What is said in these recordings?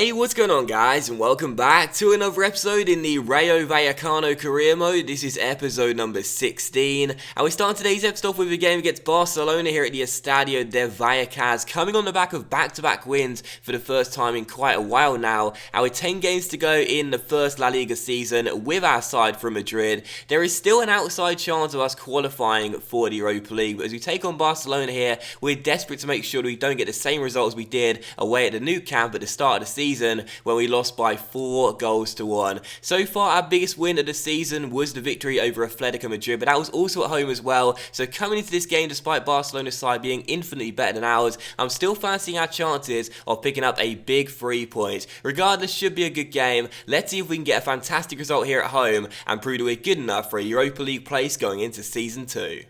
Hey, what's going on guys, and welcome back to another episode in the Rayo Vallecano career mode. This is episode number 16, and we start today's episode off with a game against Barcelona here at the Estadio de Vallecas, coming on the back of back-to-back wins for the first time in quite a while now. And with 10 games to go in the first La Liga season with our side from Madrid, there is still an outside chance of us qualifying for the Europa League. But as we take on Barcelona here, we're desperate to make sure that we don't get the same results we did away at the Nou Camp at the start of the season when we lost by 4 goals to 1. So far, our biggest win of the season was the victory over Atletico Madrid, but that was also at home as well. So coming into this game, despite Barcelona's side being infinitely better than ours, I'm still fancying our chances of picking up a big 3 points. Regardless, should be a good game. Let's see if we can get a fantastic result here at home and prove that we're good enough for a Europa League place going into Season 2.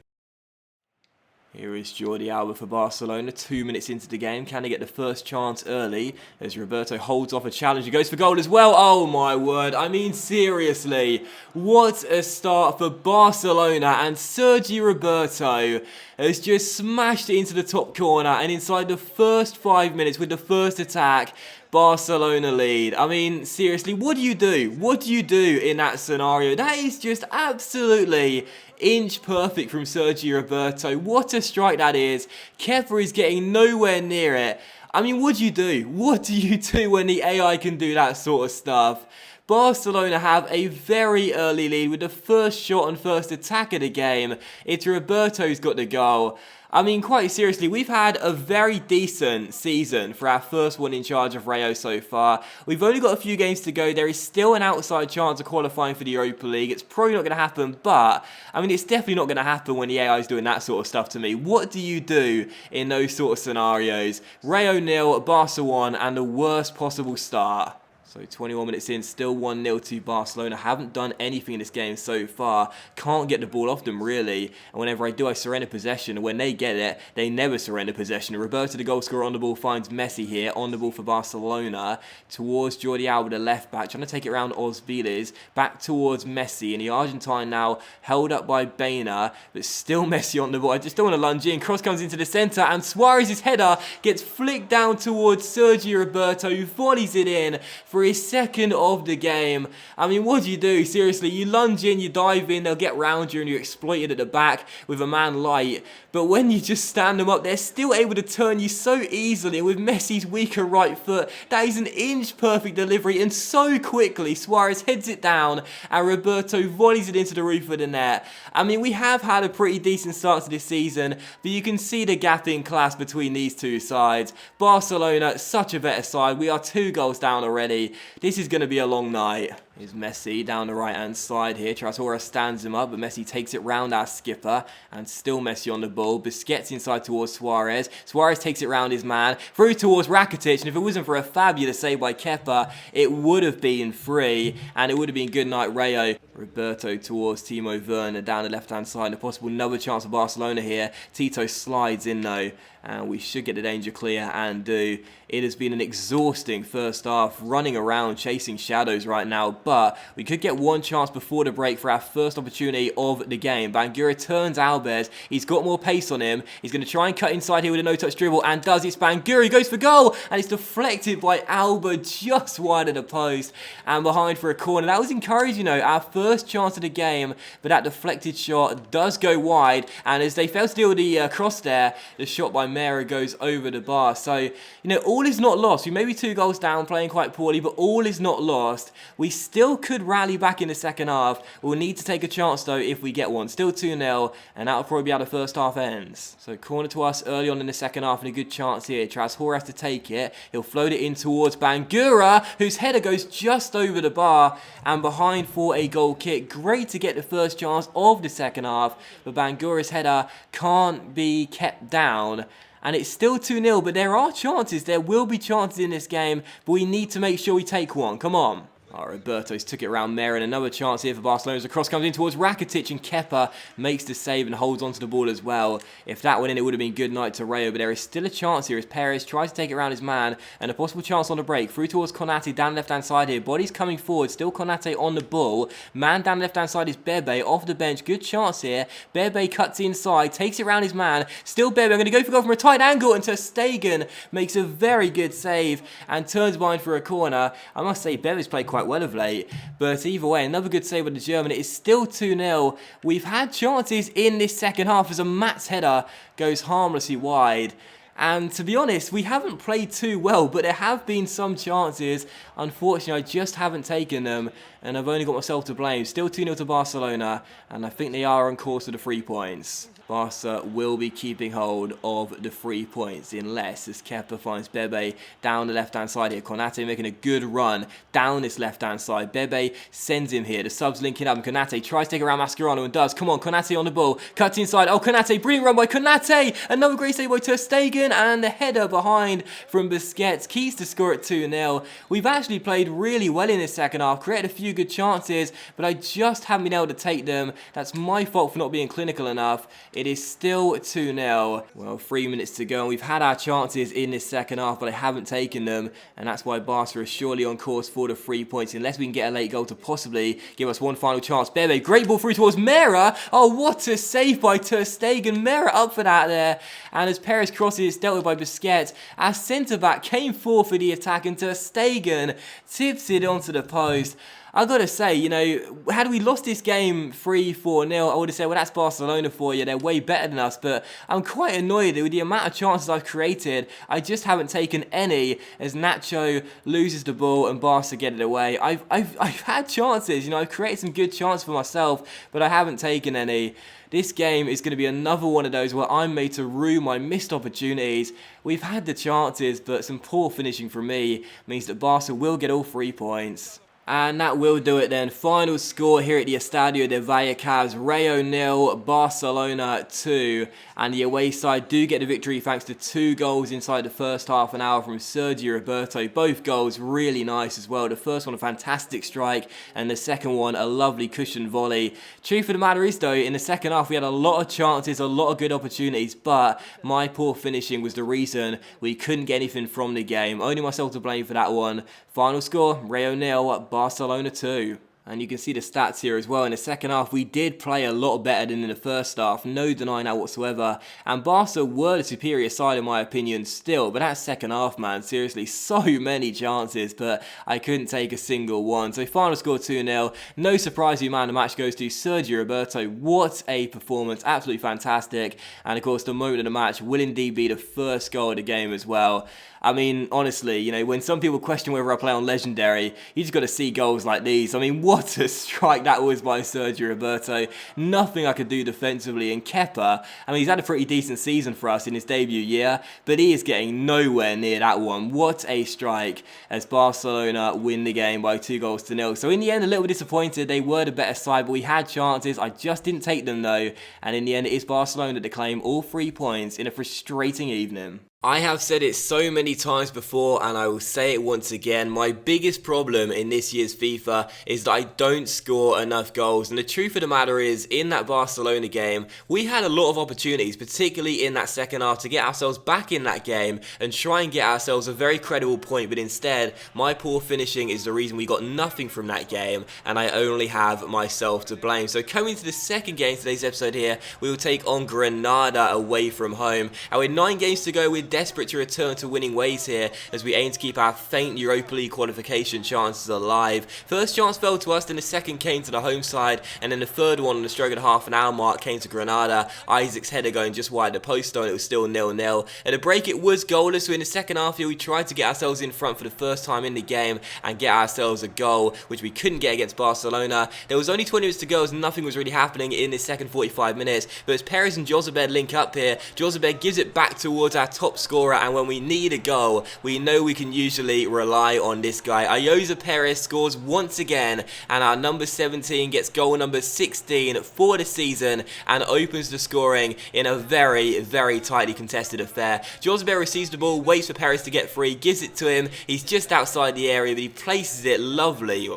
Here is Jordi Alba for Barcelona, 2 minutes into the game. Can he get the first chance early as Roberto holds off a challenge? He goes for goal as well. Oh my word, I mean seriously, what a start for Barcelona, and Sergi Roberto has just smashed it into the top corner, and inside the first 5 minutes with the first attack, Barcelona lead. I mean, seriously, what do you do? What do you do in that scenario? That is just absolutely inch perfect from Sergi Roberto. What a strike that is. Kepa is getting nowhere near it. I mean, what do you do? What do you do when the AI can do that sort of stuff? Barcelona have a very early lead with the first shot and first attack of the game. It's Roberto who's got the goal. I mean, quite seriously, we've had a very decent season for our first one in charge of Rayo so far. We've only got a few games to go. There is still an outside chance of qualifying for the Europa League. It's probably not going to happen, but, I mean, it's definitely not going to happen when the AI is doing that sort of stuff to me. What do you do in those sort of scenarios? Rayo 0, Barca 1, and the worst possible start. So 21 minutes in, still 1-0 to Barcelona. Haven't done anything in this game so far. Can't get the ball off them, really. And whenever I do, I surrender possession. And when they get it, they never surrender possession. Roberto, the goal scorer, on the ball, finds Messi here. On the ball for Barcelona. Towards Jordi Alba, the left back. Trying to take it around Osbiles. Back towards Messi. And the Argentine now held up by Baena. But still Messi on the ball. I just don't want to lunge in. Cross comes into the centre. And Suarez's header gets flicked down towards Sergi Roberto, who volleys it in for his second of the game. I mean, what do you do? Seriously, you lunge in, you dive in, they'll get round you and you're exploited at the back with a man light. But when you just stand them up, they're still able to turn you so easily. And with Messi's weaker right foot, that is an inch perfect delivery, and so quickly Suarez heads it down and Roberto volleys it into the roof of the net. I mean, we have had a pretty decent start to this season, but you can see the gap in class between these two sides. Barcelona, such a better side. We are 2 goals down already. This is going to be a long night. Here's Messi down the right-hand side here. Charities stands him up, but Messi takes it round our skipper. And still Messi on the ball. Busquets inside towards Suarez. Suarez takes it round his man. Through towards Rakitic. And if it wasn't for a fabulous save by Kepa, it would have been free. And it would have been good night, Rayo. Roberto towards Timo Werner down the left-hand side. A possible another chance for Barcelona here. Tito slides in though. And we should get the danger clear and do. It has been an exhausting first half, running around, chasing shadows right now, but we could get one chance before the break for our first opportunity of the game. Bangura turns Alves. He's got more pace on him. He's going to try and cut inside here with a no-touch dribble, and does it. Bangura goes for goal, and it's deflected by Alba just wide of the post and behind for a corner. That was encouraging, though. Our first chance of the game, but that deflected shot does go wide, and as they fail to deal with the cross there, the shot by Mera goes over the bar. So, you know, all is not lost. We may be 2 goals down, playing quite poorly, but all is not lost. We still could rally back in the second half. We'll need to take a chance, though, if we get one. Still 2-0, and that'll probably be how the first half ends. So, corner to us early on in the second half, and a good chance here. Charities has to take it. He'll float it in towards Bangura, whose header goes just over the bar and behind for a goal kick. Great to get the first chance of the second half, but Bangura's header can't be kept down. And it's still 2-0, but there are chances. There will be chances in this game, but we need to make sure we take one. Come on. Oh, Roberto's took it around Mera, and another chance here for Barcelona as the cross comes in towards Rakitic, and Kepa makes the save and holds onto the ball as well. If that went in, it would have been good night to Rayo, but there is still a chance here as Perez tries to take it around his man, and a possible chance on the break. Through towards Konate down left-hand side here. Body's coming forward, still Konate on the ball. Man down left-hand side is Bebe off the bench. Good chance here. Bebe cuts inside, takes it around his man. Still Bebe, I'm going to go for goal from a tight angle, and Ter Stegen makes a very good save and turns behind for a corner. I must say, Bebe's played quite well of late, but either way, another good save with the German. It is still 2-0. We've had chances in this second half as a Mats header goes harmlessly wide. And to be honest, we haven't played too well, but there have been some chances. Unfortunately, I just haven't taken them, and I've only got myself to blame. Still 2-0 to Barcelona, and I think they are on course for the 3 points. Barca will be keeping hold of the 3 points unless as Kepa finds Bebe down the left-hand side here. Konate making a good run down this left-hand side. Bebe sends him here. The subs linking up, and Konate tries to take around Mascherano and does. Come on, Konate on the ball. Cuts inside. Oh, Konate, brilliant run by Konate. Another great save by Ter Stegen, and the header behind from Busquets. Keys to score at 2-0. We've actually played really well in this second half. Created a few good chances, but I just haven't been able to take them. That's my fault for not being clinical enough. It is still 2-0. Well, 3 minutes to go, and we've had our chances in this second half, but I haven't taken them, and that's why Barca is surely on course for the 3 points, unless we can get a late goal to possibly give us one final chance. Bebe, great ball through towards Mera. Oh, what a save by Ter Stegen. Mera up for that there, and as Perez crosses, dealt with by Busquets, our centre-back came forward for the attack, and Ter Stegen tips it onto the post. I gotta say, you know, had we lost this game 3-4-0, I would have said, well, that's Barcelona for you. They're way better than us. But I'm quite annoyed with the amount of chances I've created. I just haven't taken any as Nacho loses the ball and Barca get it away. I've had chances, you know, I've created some good chances for myself, but I haven't taken any. This game is going to be another one of those where I'm made to rue my missed opportunities. We've had the chances, but some poor finishing from me means that Barca will get all 3 points. And that will do it then. Final score here at the Estadio de Vallecano, Rayo 0, Barcelona 2. And the away side do get the victory thanks to 2 goals inside the first half an hour from Sergio Roberto. Both goals really nice as well. The first one a fantastic strike, and the second one a lovely cushioned volley. Truth of the matter is though, in the second half we had a lot of chances, a lot of good opportunities, but my poor finishing was the reason we couldn't get anything from the game. Only myself to blame for that one. Final score, Rayo 0, Barcelona 2. And you can see the stats here as well. In the second half, we did play a lot better than in the first half. No denying that whatsoever. And Barca were the superior side in my opinion still. But that second half, man, seriously, so many chances. But I couldn't take a single one. So final score 2-0. No surprise the man of the match goes to Sergio Roberto. What a performance. Absolutely fantastic. And of course, the moment of the match will indeed be the first goal of the game as well. I mean, honestly, you know, when some people question whether I play on Legendary, you just got to see goals like these. I mean, what a strike that was by Sergio Roberto. Nothing I could do defensively. And Kepa, I mean, he's had a pretty decent season for us in his debut year, but he is getting nowhere near that one. What a strike as Barcelona win the game by 2-0. So in the end, a little bit disappointed. They were the better side, but we had chances. I just didn't take them though. And in the end, it is Barcelona that claim all 3 points in a frustrating evening. I have said it so many times before, and I will say it once again. My biggest problem in this year's FIFA is that I don't score enough goals. And the truth of the matter is, in that Barcelona game, we had a lot of opportunities, particularly in that second half, to get ourselves back in that game and try and get ourselves a very credible point. But instead, my poor finishing is the reason we got nothing from that game, and I only have myself to blame. So coming to the second game of today's episode here, we will take on Granada away from home. And with 9 games to go, we're desperate to return to winning ways here as we aim to keep our faint Europa League qualification chances alive. First chance fell to us, then the second came to the home side, and then the third one on the stroke of the half an hour mark came to Granada. Isaac's header going just wide the post on, it was still 0-0. At the break it was goalless, so in the second half here we tried to get ourselves in front for the first time in the game and get ourselves a goal, which we couldn't get against Barcelona. There was only 20 minutes to go as nothing was really happening in this second 45 minutes, but as Perez and Josebed link up here, Josebed gives it back towards our top scorer, and when we need a goal, we know we can usually rely on this guy. Ayoze Perez scores once again, and our number 17 gets goal number 16 for the season and opens the scoring in a very, very tightly contested affair. Josbe receives the ball, waits for Perez to get free, gives it to him. He's just outside the area, but he places it lovely.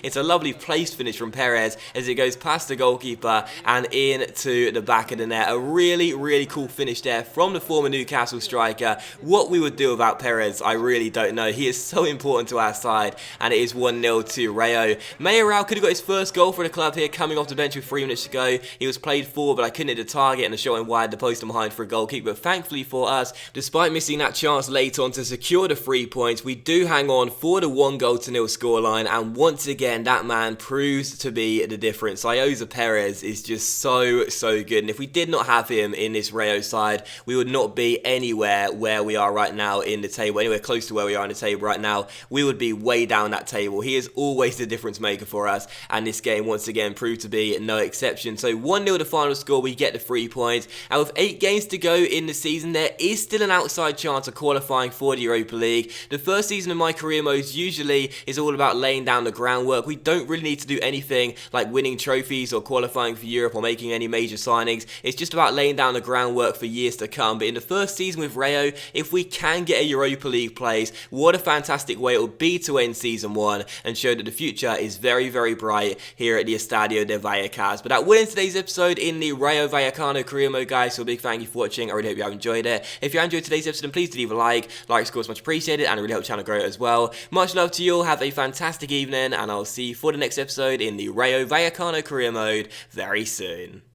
It's a lovely placed finish from Perez as it goes past the goalkeeper and into the back of the net. A really, really cool finish there from the former Newcastle striker. What we would do without Perez, I really don't know. He is so important to our side, and it is 1-0 to Rayo. Mayoral could have got his first goal for the club here, coming off the bench with 3 minutes to go. He was played forward, but I couldn't hit the target, and the shot went wide, the post and behind for a goal kick. But thankfully for us, despite missing that chance late on to secure the 3 points, we do hang on for the 1-0 scoreline, and once again, that man proves to be the difference. Ayoze Perez is just so good, and if we did not have him in this Rayo side, we would not be anywhere where we are right now in the table, anywhere close to where we are in the table right now. We would be way down that table. He is always the difference maker for us, and this game once again proved to be no exception. So 1-0 the final score, we get the 3 points, and with 8 games to go in the season, there is still an outside chance of qualifying for the Europa League. The first season of my career modes usually is all about laying down the groundwork. We don't really need to do anything like winning trophies or qualifying for Europe or making any major signings. It's just about laying down the groundwork for years to come. But in the first season with Rayo, if we can get a Europa League place, what a fantastic way it would be to end season 1 and show that the future is very, very bright here at the Estadio de Vallecano. But that will end today's episode in the Rayo Vallecano career mode, guys. So a big thank you for watching. I really hope you have enjoyed it. If you enjoyed today's episode, then please do leave a like. Likes, of course, much appreciated, and it really helps the channel grow as well. Much love to you all. Have a fantastic evening, and I'll see you for the next episode in the Rayo Vallecano career mode very soon.